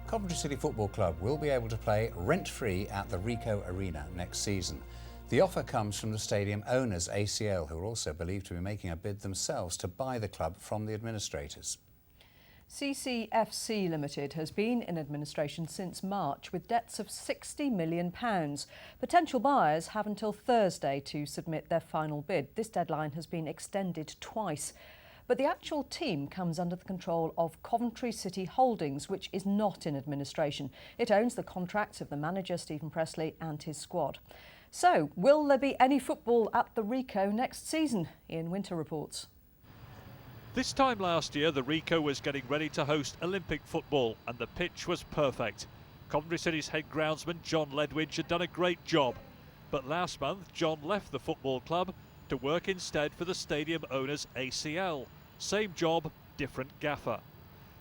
Coventry City Football Club will be able to play rent-free at the Ricoh Arena next season. The offer comes from the stadium owners, ACL, who are also believed to be making a bid themselves to buy the club from the administrators. CCFC Limited has been in administration since March with debts of £60 million. Potential buyers have until Thursday to submit their final bid. This deadline has been extended twice. But the actual team comes under the control of Coventry City Holdings, which is not in administration. It owns the contracts of the manager, Stephen Pressley, and his squad. So, will there be any football at the Ricoh next season? Ian Winter reports. This time last year, the Ricoh was getting ready to host Olympic football, and the pitch was perfect. Coventry City's head groundsman, John Ledwidge, had done a great job. But last month, John left the football club to work instead for the stadium owners, ACL. Same job, different gaffer.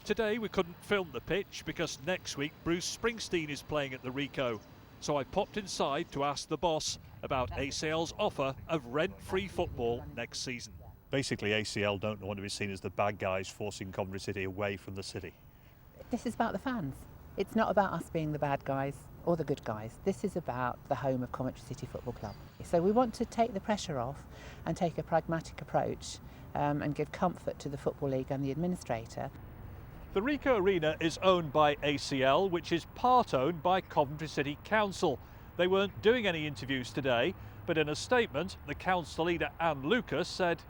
Today we couldn't film the pitch because next week Bruce Springsteen is playing at the Ricoh. So I popped inside to ask the boss about ACL's offer of rent-free football next season. Basically, ACL don't want to be seen as the bad guys forcing Coventry City away from the city. This is about the fans. It's not about us being the bad guys or the good guys. This is about the home of Coventry City Football Club. So we want to take the pressure off and take a pragmatic approach and give comfort to the Football League and the administrator. The Ricoh Arena is owned by ACL, which is part owned by Coventry City Council. They weren't doing any interviews today, but in a statement, the council leader Anne Lucas said,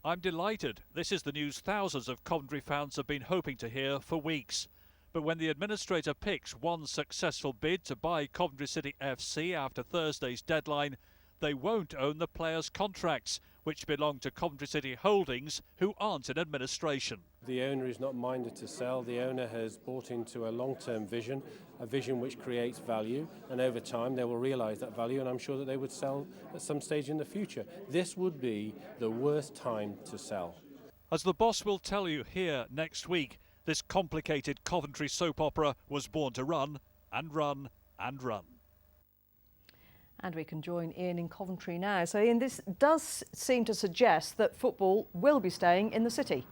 "I'm delighted. This is the news thousands of Coventry fans have been hoping to hear for weeks. But when the administrator picks one successful bid to buy Coventry City FC after Thursday's deadline, they won't own the players' contracts, which belong to Coventry City Holdings, who aren't in administration." The owner is not minded to sell. The owner has bought into a long-term vision, a vision which creates value, and over time they will realise that value, and I'm sure that they would sell at some stage in the future. This would be the worst time to sell. As the boss will tell you here next week, this complicated Coventry soap opera was born to run and run and run. And we can join Ian in Coventry now. So Ian, this does seem to suggest that football will be staying in the city.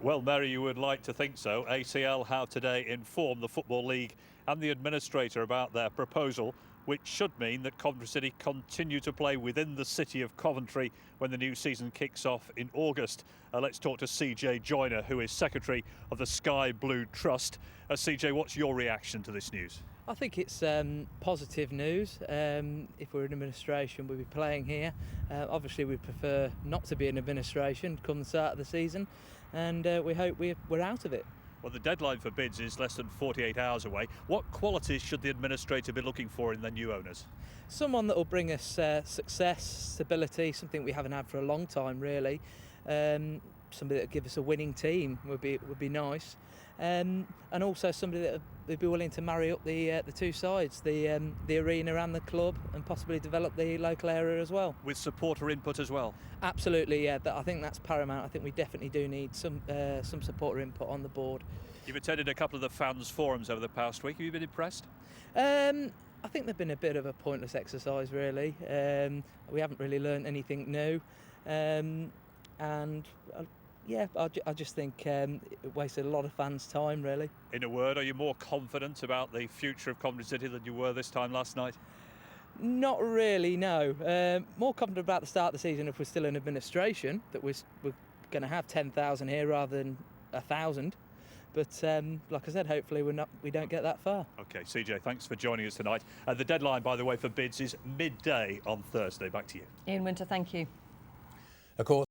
Well, Mary, you would like to think so. ACL have today informed the Football League and the administrator about their proposal, which should mean that Coventry City continue to play within the city of Coventry when the new season kicks off in August. Let's talk to CJ Joyner, who is Secretary of the Sky Blue Trust. CJ, what's your reaction to this news? I think it's positive news. If we're in administration, we'll be playing here. Obviously, we prefer not to be in administration come the start of the season, and we hope we're out of it. Well, the deadline for bids is less than 48 hours away. What qualities should the administrator be looking for in their new owners? Someone that will bring us success, stability, something we haven't had for a long time, really. Somebody that will give us a winning team would be nice. And also somebody that would be willing to marry up the two sides, the arena and the club, and possibly develop the local area as well. With supporter input as well? Absolutely, yeah. I think that's paramount. I think we definitely do need some supporter input on the board. You've attended a couple of the fans' forums over the past week. Have you been impressed? I think they've been a bit of a pointless exercise, really. We haven't really learned anything new. Yeah, I just think it wasted a lot of fans' time, really. In a word, are you more confident about the future of Coventry City than you were this time last night? Not really, no. More confident about the start of the season if we're still in administration, that we're going to have 10,000 here rather than 1,000. But like I said, hopefully we don't get that far. OK, CJ, thanks for joining us tonight. The deadline, by the way, for bids is midday on Thursday. Back to you. Ian Winter, thank you. Of course,